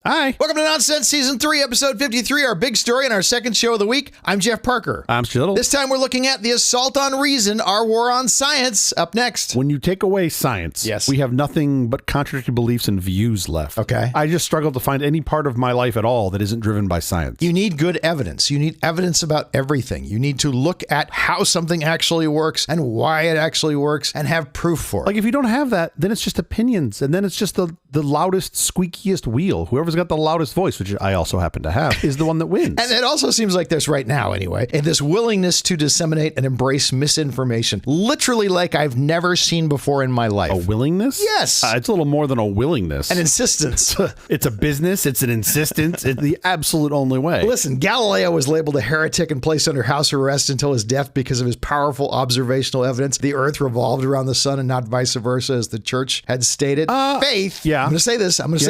Hi. Welcome to Nonsense Season 3, Episode 53, our big story and our second show of the week. I'm Jeff Parker. I'm Stu Little. This time we're looking at the assault on reason, our war on science. Up next. When you take away science, yes, we have nothing but contradictory beliefs and views left. Okay. I just struggle to find any part of my life at all that isn't driven by science. You need good evidence. You need evidence about everything. You need to look at how something actually works and why it actually works and have proof for it. Like, if you don't have that, then it's just opinions. And then it's just the loudest, squeakiest wheel. Whoever's got the loudest voice, which I also happen to have, is the one that wins. And it also seems like this right now, anyway, and this willingness to disseminate and embrace misinformation, literally like I've never seen before in my life. A willingness? Yes. It's a little more than a willingness. An insistence. It's a business. It's an insistence. It's the absolute only way. Listen, Galileo was labeled a heretic and placed under house arrest until his death because of his powerful observational evidence. The earth revolved around the sun and not vice versa, as the church had stated. Faith. Yeah. I'm going to say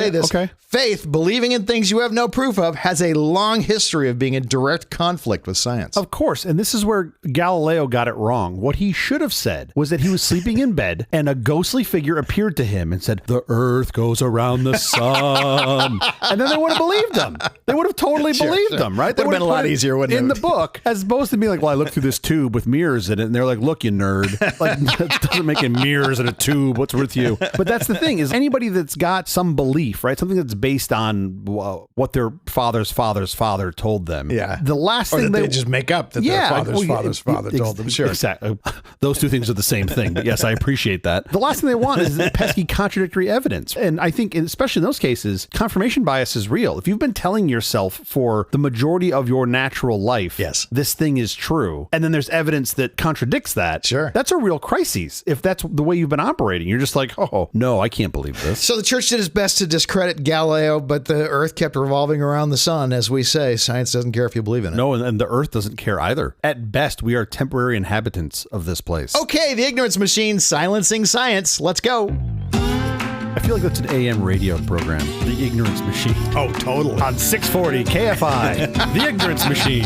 this. Okay. Faith, believing in things you have no proof of, has a long history of being in direct conflict with science. Of course. And this is where Galileo got it wrong. What he should have said was that he was sleeping in bed and a ghostly figure appeared to him and said, "The earth goes around the sun." And then they would have believed him. They would have totally believed him, right? Would have been a lot easier, wouldn't it? In the book, as opposed to being like, "Well, I looked through this tube with mirrors in it," and they're like, "Look, you nerd. Like, that doesn't make it mirrors in a tube. What's with you?" But that's the thing, is anybody that's got some belief, right? Something that's based on what their father's father told them. Yeah. The last thing they just make up that their father's father told them. Sure. Exactly. Those two things are the same thing. But yes, I appreciate that. The last thing they want is pesky contradictory evidence. And I think, especially in those cases, confirmation bias is real. If you've been telling yourself for the majority of your natural life, yes, this thing is true, and then there's evidence that contradicts that, sure, that's a real crisis. If that's the way you've been operating, you're just like, oh, no, I can't believe this. So the church did its best to discredit Galileo, but the earth kept revolving around the sun. As we say, science doesn't care if you believe in it. No, and the earth doesn't care either. At best, we are temporary inhabitants of this place. Okay, the ignorance machine silencing science. Let's go. I feel like that's an AM radio program, The Ignorance Machine. Oh, totally. On 640 KFI, The Ignorance Machine.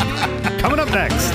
Coming up next.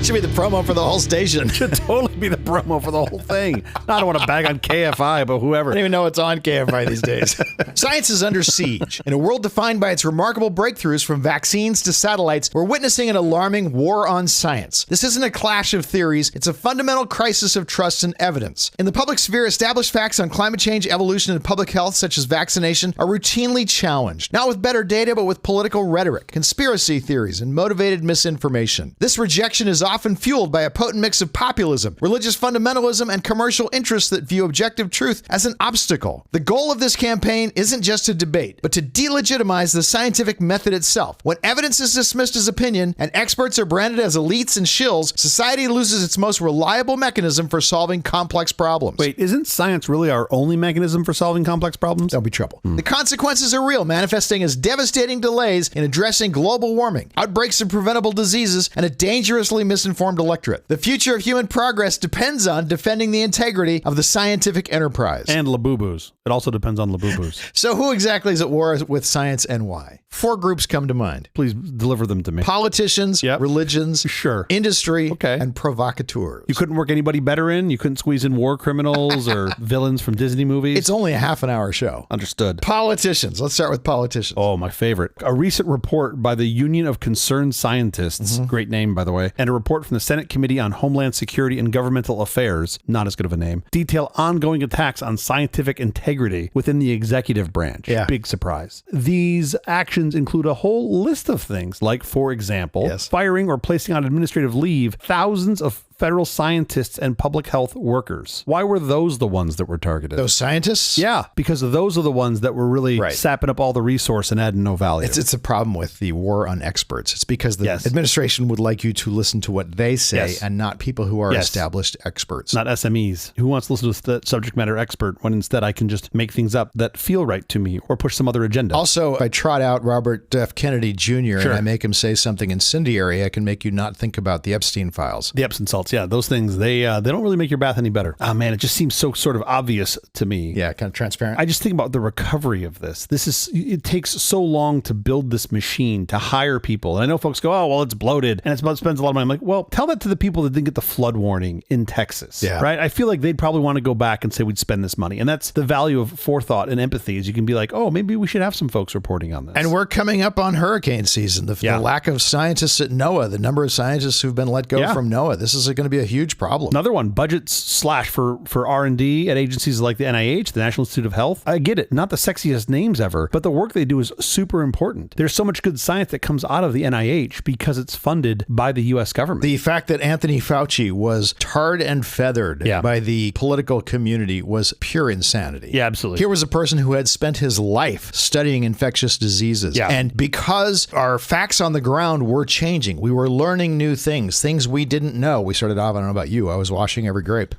Should be the promo for the whole station. Should totally be the promo for the whole thing. I don't want to bag on KFI, but whoever. I don't even know what's on KFI these days. Science is under siege. In a world defined by its remarkable breakthroughs from vaccines to satellites, we're witnessing an alarming war on science. This isn't a clash of theories. It's a fundamental crisis of trust and evidence. In the public sphere, established facts on climate change, evolution, and public health, such as vaccination, are routinely challenged. Not with better data, but with political rhetoric, conspiracy theories, and motivated misinformation. This rejection is often fueled by a potent mix of populism, religious fundamentalism, and commercial interests that view objective truth as an obstacle. The goal of this campaign isn't just to debate, but to delegitimize the scientific method itself. When evidence is dismissed as opinion and experts are branded as elites and shills, society loses its most reliable mechanism for solving complex problems. Wait, isn't science really our only mechanism for solving complex problems? There'll be trouble. The consequences are real, manifesting as devastating delays in addressing global warming, outbreaks of preventable diseases, and a dangerously misinformed electorate. The future of human progress depends on defending the integrity of the scientific enterprise. And Labubu's. It also depends on Labubu's. So who exactly is at war with science and why? 4 groups come to mind. Please deliver them to me. Politicians, religions, sure, industry, and provocateurs. You couldn't work anybody better in? You couldn't squeeze in war criminals or villains from Disney movies? It's only a half-an-hour show. Understood. Politicians. Let's start with politicians. Oh, my favorite. A recent report by the Union of Concerned Scientists, great name, by the way, and a report from the Senate Committee on Homeland Security and Governmental Affairs, not as good of a name, detail ongoing attacks on scientific integrity within the executive branch. Yeah. Big surprise. These actions include a whole list of things, like, for example, firing or placing on administrative leave thousands of federal scientists and public health workers. Why were those the ones that were targeted? Those scientists? Yeah, because those are the ones that were really sapping up all the resource and adding no value. It's a problem with the war on experts. It's because the administration would like you to listen to what they say and not people who are established experts. Not SMEs. Who wants to listen to the subject matter expert when instead I can just make things up that feel right to me or push some other agenda? Also, if I trot out Robert F. Kennedy Jr. and I make him say something incendiary, I can make you not think about the Epstein files. The Epstein salt salts. Yeah, those things, they don't really make your bath any better. Oh man, it just seems so sort of obvious to me. Yeah, kind of transparent. I just think about the recovery of this. It takes so long to build this machine, to hire people. And I know folks go, oh, well, it's bloated and it spends a lot of money. I'm like, well, tell that to the people that didn't get the flood warning in Texas, right? I feel like they'd probably want to go back and say we'd spend this money. And that's the value of forethought and empathy, is you can be like, oh, maybe we should have some folks reporting on this. And we're coming up on hurricane season. The lack of scientists at NOAA, the number of scientists who've been let go from NOAA, this is going to be a huge problem. Another one, budgets slash for R&D at agencies like the NIH, the National Institute of Health. I get it, not the sexiest names ever, but the work they do is super important. There's so much good science that comes out of the NIH because it's funded by the U.S. government. The fact that Anthony Fauci was tarred and feathered by the political community was pure insanity. Yeah, absolutely. Here was a person who had spent his life studying infectious diseases. Yeah. And because our facts on the ground were changing, we were learning new things we didn't know. We started off, I don't know about you, I was washing every grape.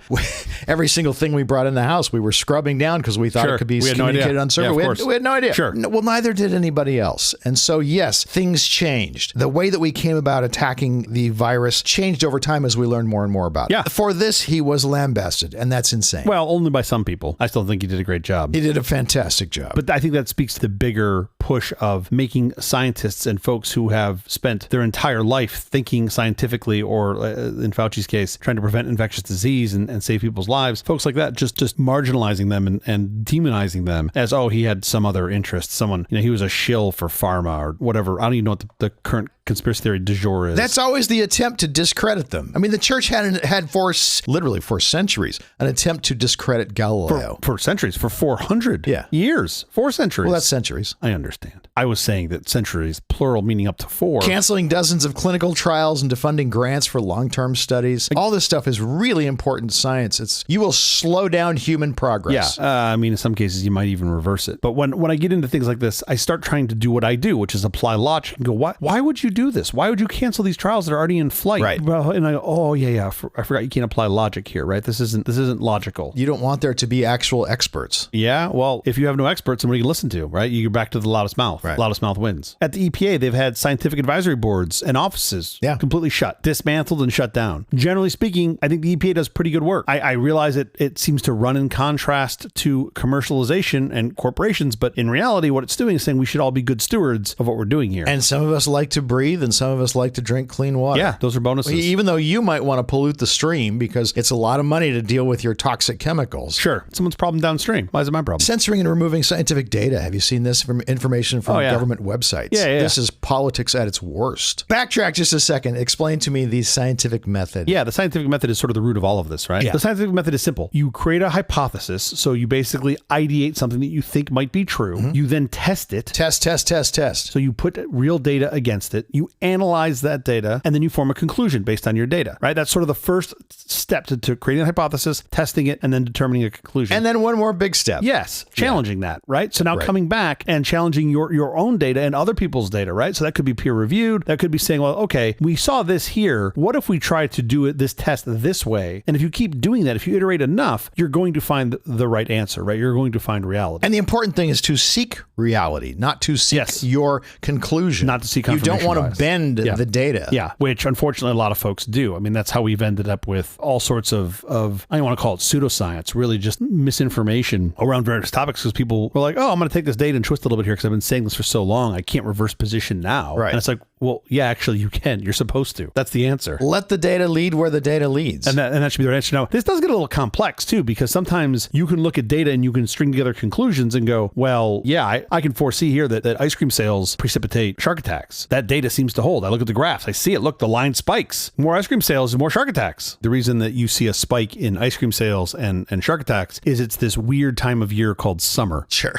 Every single thing we brought in the house, we were scrubbing down because we thought it could be communicated on server. We had no idea. Sure. No, well, neither did anybody else. And so, yes, things changed. The way that we came about attacking the virus changed over time as we learned more and more about it. For this, he was lambasted, and that's insane. Well, only by some people. I still think he did a great job. He did a fantastic job. But I think that speaks to the bigger push of making scientists and folks who have spent their entire life thinking scientifically, or in Fauci's case, trying to prevent infectious disease and save people's lives. Folks like that, just marginalizing them and demonizing them as, oh, he had some other interest. Someone, he was a shill for pharma or whatever. I don't even know what the current conspiracy theory du jour is. That's always the attempt to discredit them. I mean, the church had for literally for centuries an attempt to discredit Galileo. For centuries, for 400 years, 4 centuries. Well, that's centuries. I understand. I was saying that centuries, plural, meaning up to 4. Canceling dozens of clinical trials and defunding grants for long-term studies. All this stuff is really important science. You will slow down human progress. Yeah. I mean, in some cases, you might even reverse it. But when I get into things like this, I start trying to do what I do, which is apply logic and go, why would you do this? Why would you cancel these trials that are already in flight? Right. Well, and I go, oh, yeah. I forgot you can't apply logic here, right? This isn't logical. You don't want there to be actual experts. Yeah. Well, if you have no experts, then what do you listen to, right? You go back to the loudest mouth. Right. Loudest mouth wins. At the EPA, they've had scientific advisory boards and offices completely shut, dismantled and shut down. Generally speaking, I think the EPA does pretty good work. I realize it seems to run in contrast to commercialization and corporations, but in reality, what it's doing is saying we should all be good stewards of what we're doing here. And some of us like to breathe and some of us like to drink clean water. Yeah, those are bonuses. Even though you might want to pollute the stream because it's a lot of money to deal with your toxic chemicals. Sure. Someone's problem downstream. Why is it my problem? Censoring and removing scientific data. Have you seen this from information from government websites? Yeah. This is politics at its worst. Backtrack just a second. Explain to me the scientific method. Yeah, the scientific method is sort of the root of all of this, right? Yeah. The scientific method is simple. You create a hypothesis. So you basically ideate something that you think might be true. Mm-hmm. You then test it. Test. So you put real data against it. You analyze that data, and then you form a conclusion based on your data, right? That's sort of the first step to creating a hypothesis, testing it, and then determining a conclusion. And then one more big step. Yes, challenging that, right? So now coming back and challenging your own data and other people's data, right? So that could be peer reviewed. That could be saying, well, okay, we saw this here. What if we try to do this test this way? And if you keep doing that, if you iterate enough, you're going to find the right answer, right? You're going to find reality. And the important thing is to seek reality, not to seek your conclusion. Not to seek You confirmation don't want to bend the data. Yeah, which unfortunately a lot of folks do. I mean, that's how we've ended up with all sorts of I don't want to call it pseudoscience, really just misinformation around various topics, because people were like, oh, I'm going to take this data and twist it a little bit here because I've been saying this for so long. I can't reverse position now. Right. And it's like, well, yeah, actually you can. You're supposed to. That's the answer. Let the data lead where the data leads. And that should be the right answer. Now, this does get a little complex too, because sometimes you can look at data and you can string together conclusions and go, well, yeah, I can foresee here that ice cream sales precipitate shark attacks. That data seems to hold. I look at the graphs. I see it. Look, the line spikes. More ice cream sales, more shark attacks. The reason that you see a spike in ice cream sales and shark attacks is it's this weird time of year called summer. Sure.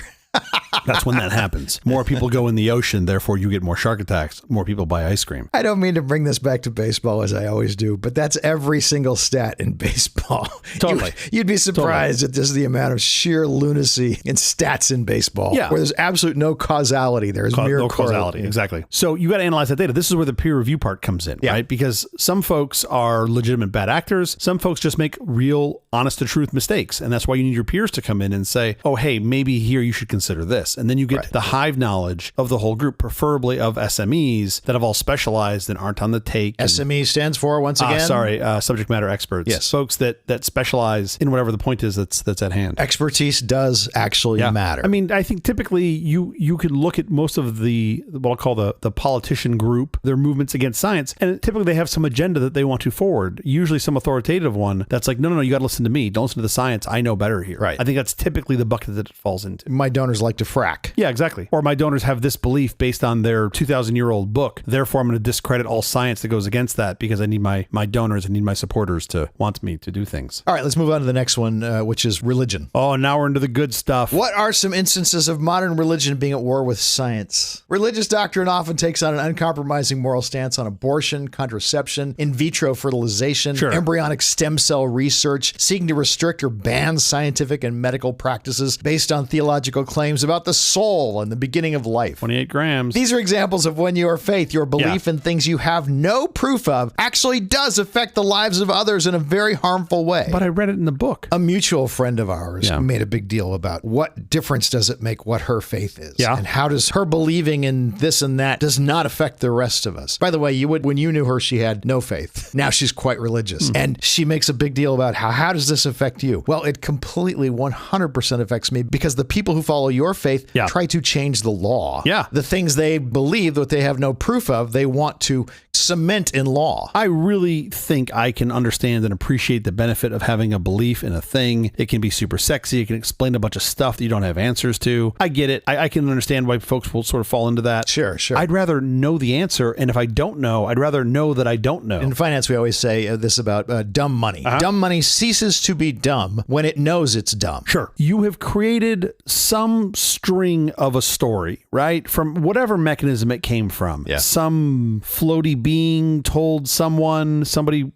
That's when that happens. More people go in the ocean, therefore you get more shark attacks. More people buy ice cream. I don't mean to bring this back to baseball as I always do, but that's every single stat in baseball. Totally. You'd be surprised at just the amount of sheer lunacy in stats in baseball. Yeah. Where there's absolute no causality. There's mere no causality. Exactly. So you got to analyze that data. This is where the peer review part comes in, right? Because some folks are legitimate bad actors. Some folks just make real honest to truth mistakes. And that's why you need your peers to come in and say, oh, hey, maybe here you should consider consider this. And then you get the hive knowledge of the whole group, preferably of SMEs that have all specialized and aren't on the take. SME stands for, once again? Subject matter experts. Yes. Folks that specialize in whatever the point is that's at hand. Expertise does actually matter. I mean, I think typically you can look at most of what I'll call the politician group, their movements against science, and typically they have some agenda that they want to forward, usually some authoritative one that's like, no, you got to listen to me. Don't listen to the science. I know better here. Right. I think that's typically the bucket that it falls into. My donors like to frack. Yeah, exactly. Or my donors have this belief based on their 2,000-year-old book. Therefore, I'm going to discredit all science that goes against that because I need my donors, I need my supporters to want me to do things. All right, let's move on to the next one, which is religion. Oh, now we're into the good stuff. What are some instances of modern religion being at war with science? Religious doctrine often takes on an uncompromising moral stance on abortion, contraception, in vitro fertilization, embryonic stem cell research, seeking to restrict or ban scientific and medical practices based on theological claims about the soul and the beginning of life. 28 grams. These are examples of when your faith, your belief in things you have no proof of, actually does affect the lives of others in a very harmful way. But I read it in the book. A mutual friend of ours made a big deal about what difference does it make what her faith is. Yeah. And how does her believing in this and that does not affect the rest of us. By the way, when you knew her, she had no faith. Now she's quite religious. And she makes a big deal about how does this affect you? Well, it completely 100% affects me because the people who follow your faith try to change the law. Yeah. The things they believe that they have no proof of, they want to cement in law. I really think I can understand and appreciate the benefit of having a belief in a thing. It can be super sexy. It can explain a bunch of stuff that you don't have answers to. I get it. I can understand why folks will sort of fall into that. Sure. I'd rather know the answer. And if I don't know, I'd rather know that I don't know. In finance, we always say this about dumb money. Dumb money ceases to be dumb when it knows it's dumb. Sure. You have created some string of a story, right? From whatever mechanism it came from. Yeah. Some floaty being told somebody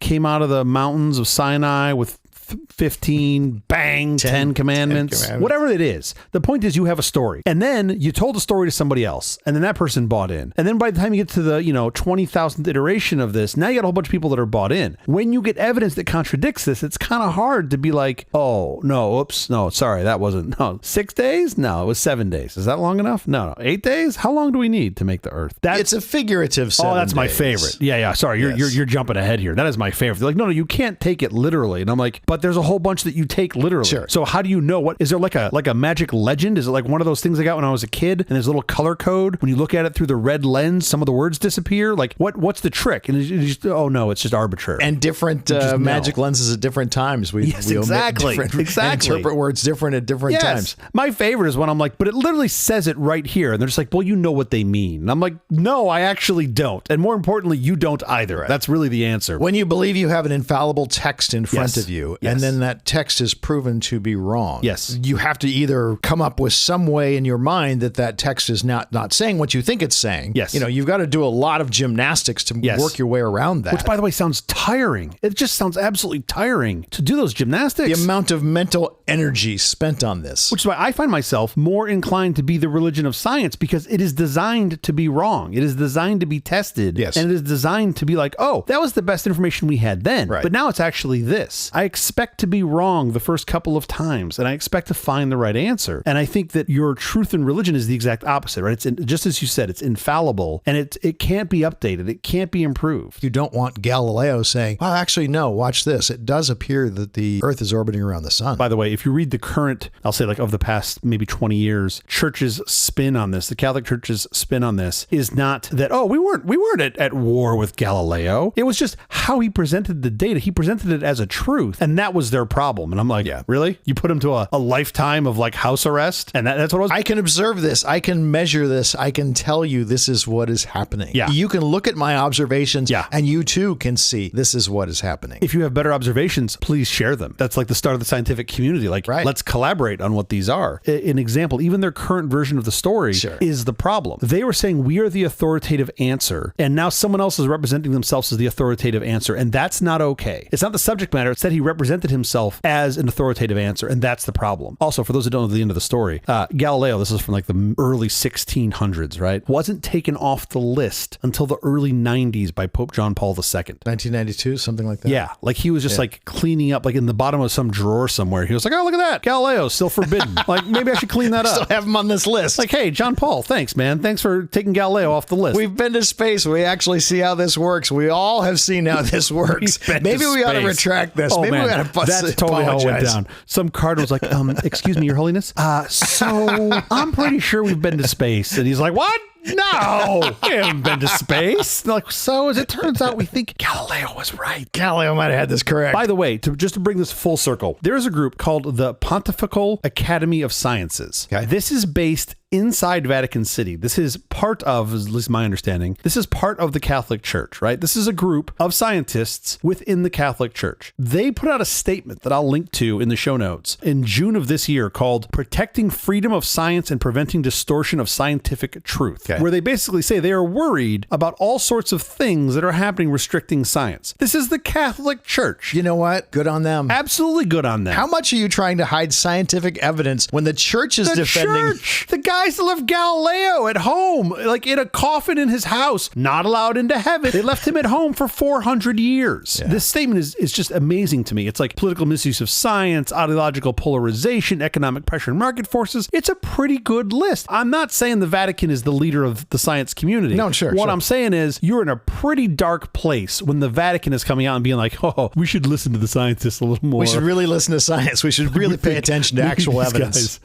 came out of the mountains of Sinai with 15, bang, 10 commandments, whatever it is. The point is you have a story. And then you told a story to somebody else. And then that person bought in. And then by the time you get to the, 20,000th iteration of this, now you got a whole bunch of people that are bought in. When you get evidence that contradicts this, it's kind of hard to be like, oh, no, oops, no, sorry, that wasn't, 6 days? No, it was 7 days. Is that long enough? No. 8 days? How long do we need to make the earth? It's a figurative 7 days. Oh, that's my favorite. Yeah. Sorry, you're jumping ahead here. That is my favorite. They're like, no, you can't take it literally. And I'm like, but there's a whole bunch that you take literally. Sure. So how do you know is there like a magic legend? Is it like one of those things I got when I was a kid and there's a little color code? When you look at it through the red lens, some of the words disappear. Like what's the trick? And it's just, oh no, it's just arbitrary. And different magic lenses at different times. We exactly. interpret words different at different times. My favorite is when I'm like, but it literally says it right here. And they're just like, well, you know what they mean. And I'm like, no, I actually don't. And more importantly, you don't either. Right. That's really the answer. When you believe you have an infallible text in front of you, and then that text is proven to be wrong. Yes. You have to either come up with some way in your mind that text is not saying what you think it's saying. Yes. You've got to do a lot of gymnastics to work your way around that. Which, by the way, sounds tiring. It just sounds absolutely tiring to do those gymnastics. The amount of mental energy spent on this. Which is why I find myself more inclined to be the religion of science because it is designed to be wrong. It is designed to be tested. Yes. And it is designed to be like, oh, that was the best information we had then. Right. But now it's actually this. I expect to be wrong the first couple of times and I expect to find the right answer. And I think that your truth in religion is the exact opposite, right? It's just as you said, it's infallible and it can't be updated. It can't be improved. You don't want Galileo saying, well, actually, no, watch this. It does appear that the earth is orbiting around the sun. By the way, if you read the current, I'll say like of the past maybe 20 years, church's spin on this, the Catholic Church's spin on this is not that, oh, we weren't at war with Galileo. It was just how he presented the data. He presented it as a truth and that was their problem. And I'm like, yeah, really? You put him to a lifetime of like house arrest? And that's what it was? I can observe this. I can measure this. I can tell you this is what is happening. Yeah. You can look at my observations and you too can see this is what is happening. If you have better observations, please share them. That's like the start of the scientific community. Like, let's collaborate on what these are. An example, even their current version of the story is the problem. They were saying we are the authoritative answer. And now someone else is representing themselves as the authoritative answer. And that's not okay. It's not the subject matter. It's that he represented himself himself as an authoritative answer, and that's the problem. Also, for those who don't know the end of the story, Galileo, this is from like the early 1600s, right? Wasn't taken off the list until the early 90s by Pope John Paul II. 1992, something like that. Yeah, like he was just like cleaning up, like in the bottom of some drawer somewhere. He was like, oh, look at that. Galileo's still forbidden. Like, maybe I should clean that up. Still have him on this list. Like, hey, John Paul, thanks, man. Thanks for taking Galileo off the list. We've been to space. We actually see how this works. We all have seen how this works. Maybe we ought to retract this. Maybe we ought to That's totally how it went down. Some cardinal was like, excuse me, Your Holiness. So I'm pretty sure we've been to space. And he's like, what? No, we haven't been to space. Like, so as it turns out, we think Galileo was right. Galileo might have had this correct. By the way, just to bring this full circle, there is a group called the Pontifical Academy of Sciences. Okay. This is based inside Vatican City. This is part of, at least my understanding, this is part of the Catholic Church, right? This is a group of scientists within the Catholic Church. They put out a statement that I'll link to in the show notes in June of this year called Protecting Freedom of Science and Preventing Distortion of Scientific Truth, where they basically say they are worried about all sorts of things that are happening restricting science. This is the Catholic Church. You know what? Good on them. Absolutely good on them. How much are you trying to hide scientific evidence when the church is defending... The guys that left Galileo at home, like in a coffin in his house, not allowed into heaven. They left him at home for 400 years. Yeah. This statement is just amazing to me. It's like political misuse of science, ideological polarization, economic pressure and market forces. It's a pretty good list. I'm not saying the Vatican is the leader of the science community. No, sure. What I'm saying is you're in a pretty dark place when the Vatican is coming out and being like, oh, we should listen to the scientists a little more. We should really listen to science. We should really pay attention to actual evidence.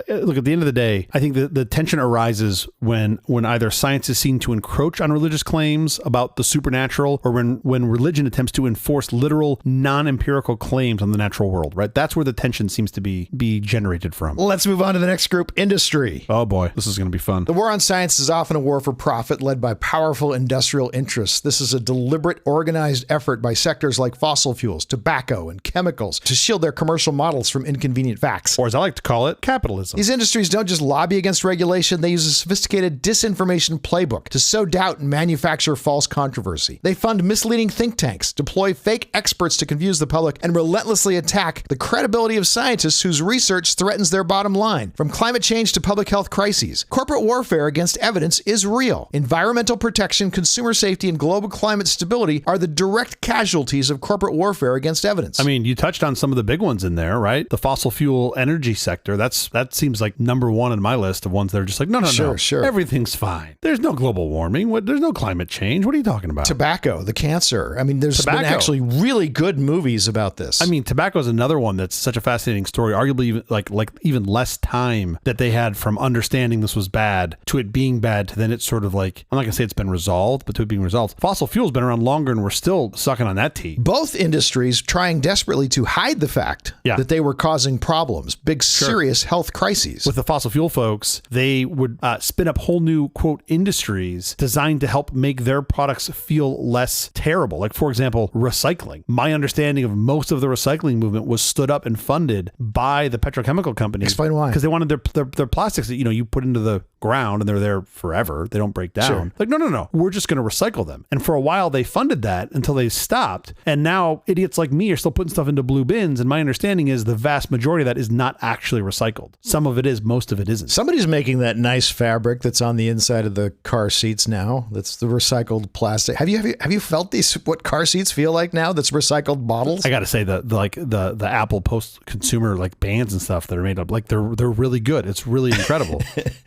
Look, at the end of the day, I think the tension arises when either science is seen to encroach on religious claims about the supernatural, or when religion attempts to enforce literal, non-empirical claims on the natural world, right? That's where the tension seems to be generated from. Let's move on to the next group, industry. Oh boy, this is going to be fun. The war on science is often a war for profit led by powerful industrial interests. This is a deliberate, organized effort by sectors like fossil fuels, tobacco, and chemicals to shield their commercial models from inconvenient facts. Or as I like to call it, capitalism. These industries don't just lobby against regulation, they use a sophisticated disinformation playbook to sow doubt and manufacture false controversy. They fund misleading think tanks, deploy fake experts to confuse the public, and relentlessly attack the credibility of scientists whose research threatens their bottom line. From climate change to public health crises, corporate warfare against evidence is real. Environmental protection, consumer safety, and global climate stability are the direct casualties of corporate warfare against evidence. I mean, you touched on some of the big ones in there, right? The fossil fuel energy sector, that seems like number one on my list of ones that are just like, no, sure. Everything's fine. There's no global warming. There's no climate change. What are you talking about? Tobacco, the cancer. I mean, there's been actually really good movies about this. I mean, tobacco is another one that's such a fascinating story. Arguably, even like even less time that they had from understanding this was bad to it being bad to then it's sort of like, I'm not gonna say it's been resolved, but to it being resolved. Fossil fuel's been around longer, and we're still sucking on that teat. Both industries trying desperately to hide the fact that they were causing problems, big serious health crises. With the fossil fuel folks, they would spin up whole new, quote, industries designed to help make their products feel less terrible. Like, for example, recycling. My understanding of most of the recycling movement was stood up and funded by the petrochemical companies. Explain why. Because they wanted their plastics that, you put into the ground and they're there forever. They don't break down. Sure. Like, no. We're just going to recycle them. And for a while they funded that until they stopped. And now idiots like me are still putting stuff into blue bins. And my understanding is the vast majority of that is not actually recycled. Some of it is, most of it isn't. Somebody's making that nice fabric that's on the inside of the car seats now. That's the recycled plastic. Have you felt what car seats feel like now? That's recycled bottles. I got to say the Apple post-consumer bands and stuff that are made up, they're really good. It's really incredible.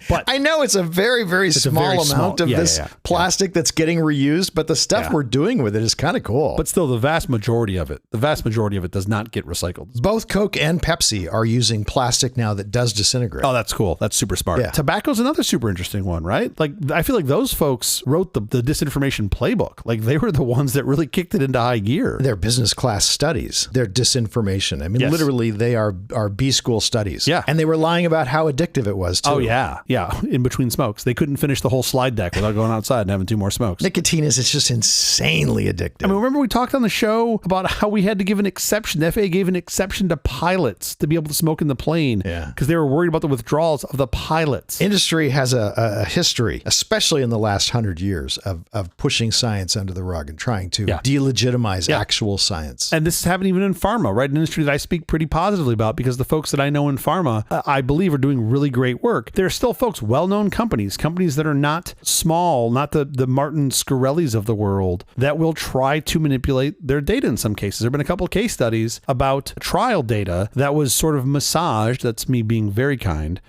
But I know it's a very, very small amount of this plastic that's getting reused, but the stuff we're doing with it is kind of cool. But still, the vast majority of it does not get recycled. Both Coke and Pepsi are using plastic now that does disintegrate. Oh, that's cool. That's super smart. Yeah. Tobacco's another super interesting one, right? I feel like those folks wrote the Disinformation Playbook. They were the ones that really kicked it into high gear. They're business class studies. They're disinformation. I mean, literally, they are B school studies. Yeah. And they were lying about how addictive it was, too. Oh, yeah. Yeah. In between smokes. They couldn't finish the whole slide deck without going outside and having 2 more smokes. Nicotine is just insanely addictive. I mean, remember we talked on the show about how we had to give an exception. The FAA gave an exception to pilots to be able to smoke in the plane because they were worried about the withdrawals of the pilots. Industry has a history, especially in the last 100 years, of pushing science under the rug and trying to delegitimize actual science. And this is happening even in pharma, right? An industry that I speak pretty positively about because the folks that I know in pharma, I believe are doing really great work. There are still folks, well-known companies that are not small, not the Martin Scarellis of the world, that will try to manipulate their data in some cases. There have been a couple of case studies about trial data that was sort of massaged, that's me being very kind,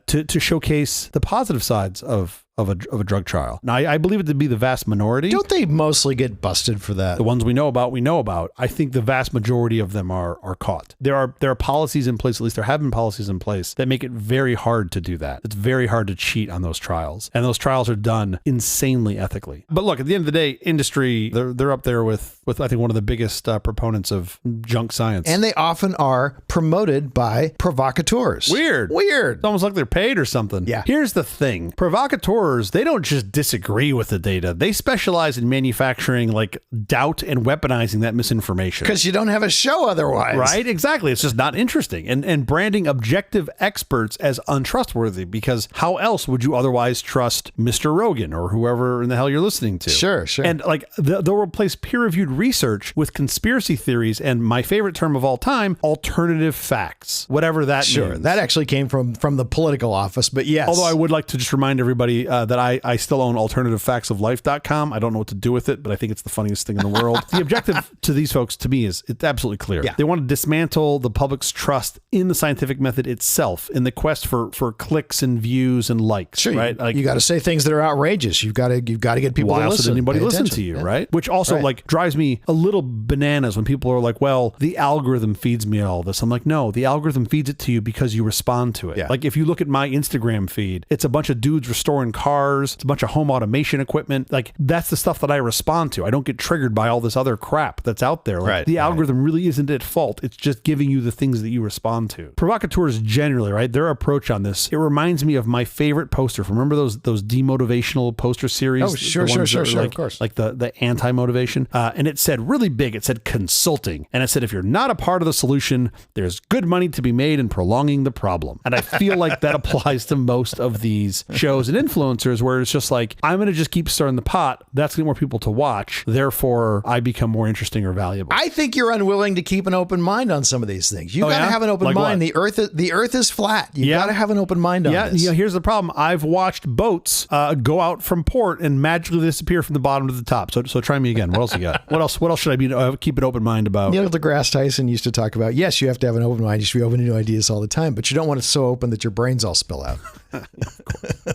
to showcase the positive sides of a drug trial. Now, I believe it to be the vast minority. Don't they mostly get busted for that? The ones we know about. I think the vast majority of them are caught. There are policies in place, at least there have been policies in place, that make it very hard to do that. It's very hard to cheat on those trials. And those trials are done insanely ethically. But look, at the end of the day, industry, they're up there with I think one of the biggest proponents of junk science. And they often are promoted by provocateurs. Weird. Weird. It's almost like they're paid or something. Yeah. Here's the thing. Provocateurs, they don't just disagree with the data. They specialize in manufacturing like doubt and weaponizing that misinformation. Because you don't have a show otherwise. Right? Exactly. It's just not interesting. And branding objective experts as untrustworthy, because how else would you otherwise trust Mr. Rogan or whoever in the hell you're listening to? Sure. And like they'll replace peer-reviewed research with conspiracy theories and my favorite term of all time, alternative facts, whatever that means. Sure. That actually came from the political office, but yes. Although I would like to just remind everybody that I still own alternativefactsoflife.com. I don't know what to do with it, but I think it's the funniest thing in the world. The objective to these folks, to me, is it's absolutely clear. Yeah. They want to dismantle the public's trust in the scientific method itself in the quest for clicks and views and likes. Sure, right? You got to say things that are outrageous. You've got to get people why to else listen. Did anybody Pay listen attention. to you, right? Which also like drives me a little bananas when people are like, well, the algorithm feeds me all this. I'm like, no, the algorithm feeds it to you because you respond to it. Yeah. Like if you look at my Instagram feed, it's a bunch of dudes restoring cars. It's a bunch of home automation equipment. Like that's the stuff that I respond to. I don't get triggered by all this other crap that's out there. Like, the algorithm really isn't at fault. It's just giving you the things that you respond to. Provocateurs generally, right? Their approach on this, it reminds me of my favorite poster. Remember those demotivational poster series? Oh, sure, like, of course. Like the anti-motivation. And it said really big, it said consulting. And it said, if you're not a part of the solution, there's good money to be made in prolonging the problem. And I feel like that applies to most of these shows and influencers where it's just like, I'm going to just keep stirring the pot. That's going to get more people to watch. Therefore, I become more interesting or valuable. I think you're unwilling to keep an open mind on some of these things. You got to have an open mind. What? The earth is flat. You got to have an open mind on this. Yeah. Here's the problem. I've watched boats go out from port and magically disappear from the bottom to the top. So try me again. What else you got? What else should I be keep an open mind about? Neil deGrasse Tyson used to talk about, yes, you have to have an open mind. You should be open to new ideas all the time, but you don't want it so open that your brains all spill out.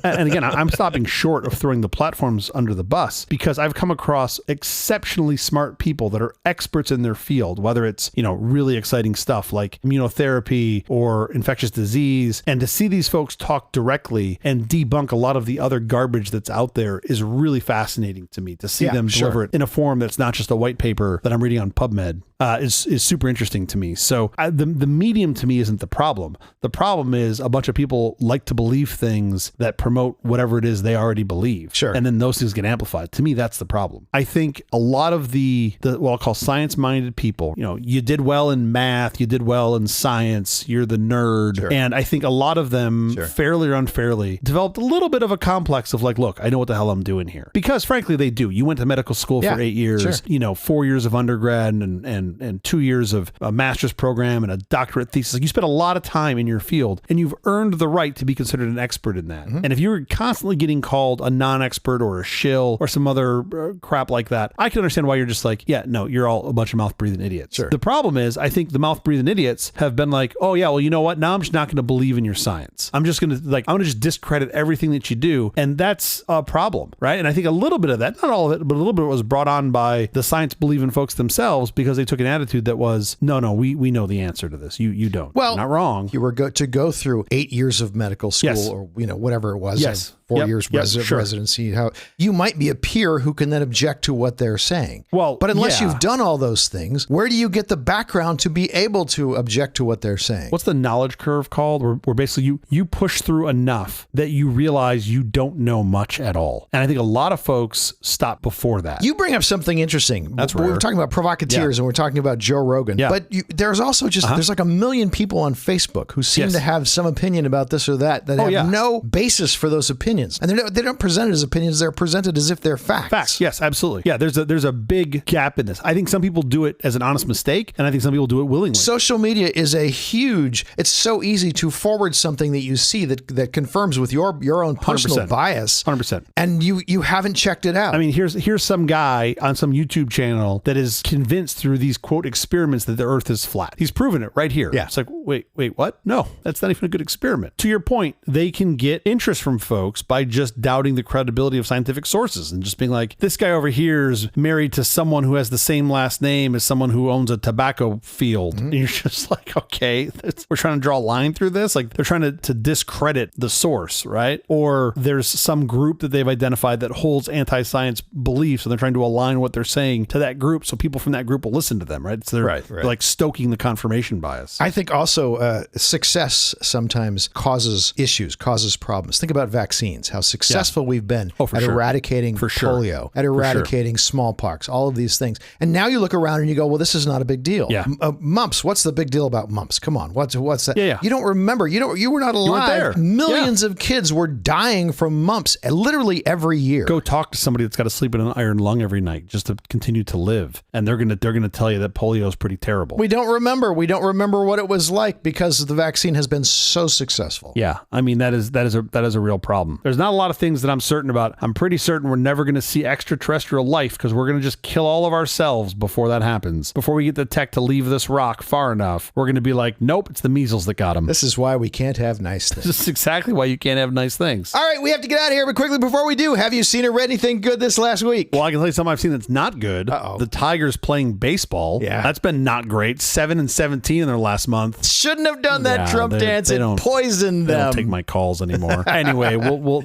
And again, I'm stopping short of throwing the platforms under the bus because I've come across exceptionally smart people that are experts in their field, whether it's, really exciting stuff like immunotherapy or infectious disease. And to see these folks talk directly and debunk a lot of the other garbage that's out there is really fascinating to me. To see them deliver it in a form that's not just a white paper that I'm reading on PubMed is super interesting to me. So the medium to me isn't the problem. The problem is a bunch of people like to believe things that promote whatever it is they already believe. Sure. And then those things get amplified. To me, that's the problem. I think a lot of the what I'll call science-minded people, you did well in math, you did well in science, you're the nerd. Sure. And I think a lot of them, fairly or unfairly, developed a little bit of a complex of like, look, I know what the hell I'm doing here. Because frankly, they do. You went to medical school for 8 years, 4 years of undergrad and 2 years of a master's program and a doctorate thesis. Like you spent a lot of time in your field and you've earned the right to be considered an expert in that. And if you're constantly getting called a non-expert or a shill or some other crap like that, I can understand why you're just like, yeah, no, you're all a bunch of mouth-breathing idiots. Sure. The problem is, I think the mouth-breathing idiots have been like, oh yeah, well, you know what? Now I'm just not going to believe in your science. I'm just going to just discredit everything that you do. And that's a problem, right? And I think a little bit of that, not all of it, but a little bit was brought on by the science-believing folks themselves because they took an attitude that was, no, we know the answer to this. You don't. Well, you're not wrong. You were to go through 8 years of medical school or, whatever it was. Yes. 4 years residency, how you might be a peer who can then object to what they're saying. Well, but unless you've done all those things, where do you get the background to be able to object to what they're saying? What's the knowledge curve called? Where basically you push through enough that you realize you don't know much at all. And I think a lot of folks stop before that. You bring up something interesting. That's rare. We're talking about provocateurs and we're talking about Joe Rogan. Yeah. But there's also there's like 1 million people on Facebook who seem to have some opinion about this or that have no basis for those opinions. And they don't present it as opinions. They're presented as if they're facts. Facts. Yes, absolutely. Yeah, there's a big gap in this. I think some people do it as an honest mistake, and I think some people do it willingly. Social media is it's so easy to forward something that you see that confirms with your own personal 100%. bias. 100%. And you haven't checked it out. I mean, here's some guy on some YouTube channel that is convinced through these quote experiments that the earth is flat. He's proven it right here. Yeah. It's like, wait, what? No, that's not even a good experiment. To your point, they can get interest from folks by just doubting the credibility of scientific sources and just being like, this guy over here is married to someone who has the same last name as someone who owns a tobacco field. And you're just like, okay, we're trying to draw a line through this. Like they're trying to discredit the source, right? Or there's some group that they've identified that holds anti-science beliefs and they're trying to align what they're saying to that group so people from that group will listen to them, right? So they're like stoking the confirmation bias. I think also success sometimes causes issues, causes problems. Think about vaccines, how successful we've been at eradicating polio, at eradicating smallpox, all of these things. And now you look around and you go, well, this is not a big deal. Yeah. Mumps, what's the big deal about mumps? Come on, what's that? Yeah. You don't remember. You were not alive. You weren't there. Millions of kids were dying from mumps literally every year. Go talk to somebody that's got to sleep in an iron lung every night just to continue to live, and they're gonna tell you that polio is pretty terrible. We don't remember. We don't remember what it was like because the vaccine has been so successful. Yeah, I mean that is a real problem. There's not a lot of things that I'm certain about. I'm pretty certain we're never going to see extraterrestrial life because we're going to just kill all of ourselves before that happens. Before we get the tech to leave this rock far enough, we're going to be like, nope, it's the measles that got him. This is why we can't have nice things. This is exactly why you can't have nice things. All right, we have to get out of here, but quickly before we do, have you seen or read anything good this last week? Well, I can tell you something I've seen that's not good. The Tigers playing baseball. Yeah. That's been not great. 7-17 in their last month. Shouldn't have done that Trump dance. It poisoned them. They don't take my calls anymore. Anyway,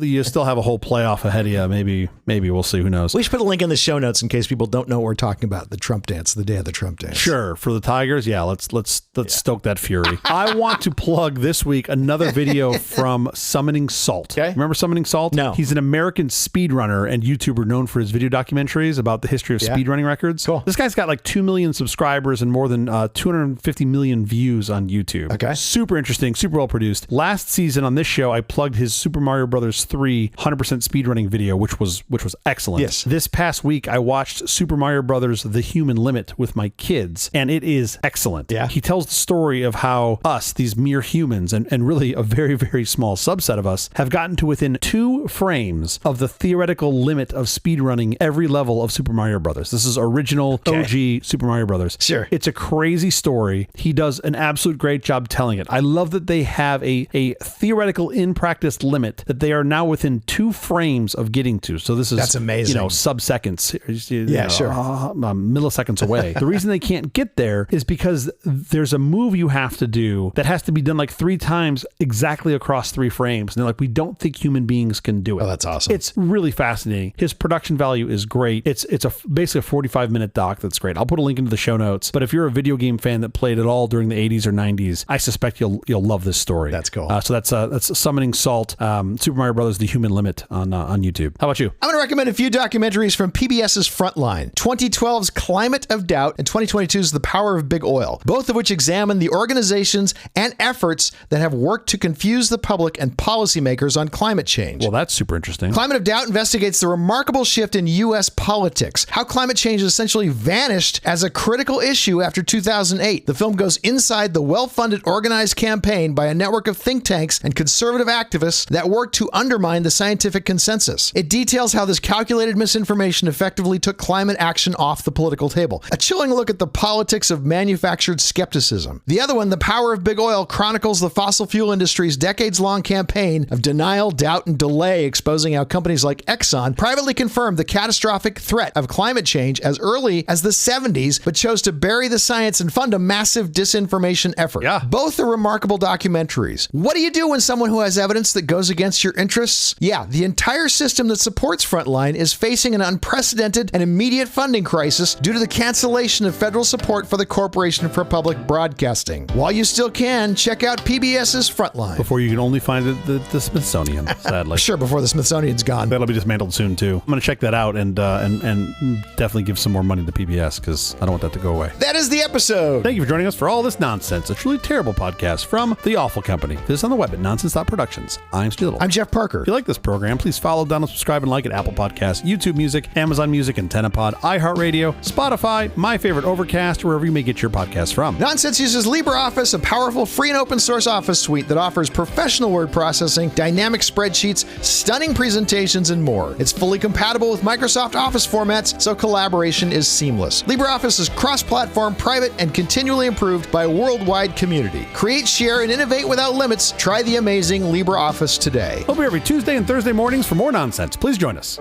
you still have a whole playoff ahead of you. Maybe we'll see. Who knows? We should put a link in the show notes in case people don't know what we're talking about. The Trump dance, the day of the Trump dance. Sure. For the Tigers, let's stoke that fury. I want to plug this week another video from Summoning Salt. Okay. Remember Summoning Salt? No. He's an American speedrunner and YouTuber known for his video documentaries about the history of speedrunning records. Cool. This guy's got like 2 million subscribers and more than 250 million views on YouTube. Okay. Super interesting, super well produced. Last season on this show, I plugged his Super Mario Brothers 3 100% speedrunning video, which was excellent. Yes. This past week, I watched Super Mario Brothers The Human Limit with my kids, and it is excellent. Yeah. He tells the story of how us, these mere humans, and really a very, very small subset of us, have gotten to within 2 frames of the theoretical limit of speedrunning every level of Super Mario Brothers. This is original OG Super Mario Brothers. Sure. It's a crazy story. He does an absolute great job telling it. I love that they have a theoretical in-practice limit that they are now within 2 frames of getting to. So this is that's amazing. Sub-seconds. Sure. Milliseconds away. The reason they can't get there is because there's a move you have to do that has to be done like 3 times exactly across 3 frames. And they're like, we don't think human beings can do it. Oh, that's awesome. It's really fascinating. His production value is great. It's basically a 45-minute doc that's great. I'll put a link into the show notes. But if you're a video game fan that played it all during the 80s or 90s, I suspect you'll love this story. That's cool. So that's Summoning Salt, Super Mario Brothers: The Human Limit on YouTube. How about you? I'm going to recommend a few documentaries from PBS's Frontline, 2012's Climate of Doubt, and 2022's The Power of Big Oil, both of which examine the organizations and efforts that have worked to confuse the public and policymakers on climate change. Well, that's super interesting. Climate of Doubt investigates the remarkable shift in U.S. politics, how climate change essentially vanished as a critical issue after 2008. The film goes inside the well-funded organized campaign by a network of think tanks and conservative activists that worked to undermine the scientific consensus. It details how this calculated misinformation effectively took climate action off the political table. A chilling look at the politics of manufactured skepticism. The other one, The Power of Big Oil, chronicles the fossil fuel industry's decades-long campaign of denial, doubt, and delay, exposing how companies like Exxon privately confirmed the catastrophic threat of climate change as early as the 70s, but chose to bury the science and fund a massive disinformation effort. Yeah. Both are remarkable documentaries. What do you do when someone who has evidence that goes against your interests interests? Yeah, the entire system that supports Frontline is facing an unprecedented and immediate funding crisis due to the cancellation of federal support for the Corporation for Public Broadcasting. While you still can, check out PBS's Frontline. Before you can only find it at the Smithsonian, sadly. Sure, before the Smithsonian's gone. That'll be dismantled soon, too. I'm going to check that out and definitely give some more money to PBS because I don't want that to go away. That is the episode. Thank you for joining us for All This Nonsense, a truly terrible podcast from The Awful Company. Visit us on the web at nonsense.productions. I'm Stu Little. I'm Jeff Parker. If you like this program, please follow, download, subscribe, and like at Apple Podcasts, YouTube Music, Amazon Music, AntennaPod, iHeartRadio, Spotify, My Favorite Overcast, or wherever you may get your podcasts from. Nonsense uses LibreOffice, a powerful free and open source office suite that offers professional word processing, dynamic spreadsheets, stunning presentations, and more. It's fully compatible with Microsoft Office formats, so collaboration is seamless. LibreOffice is cross-platform, private, and continually improved by a worldwide community. Create, share, and innovate without limits. Try the amazing LibreOffice today. We'll be every Tuesday and Thursday mornings for more nonsense. Please join us.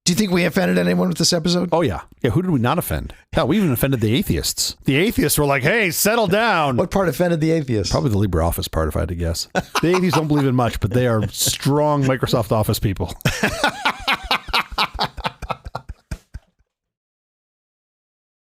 Do you think we offended anyone with this episode? Oh, yeah. Yeah, who did we not offend? Hell, we even offended the atheists. The atheists were like, hey, settle down. What part offended the atheists? Probably the LibreOffice part, if I had to guess. The atheists don't believe in much, but they are strong Microsoft Office people.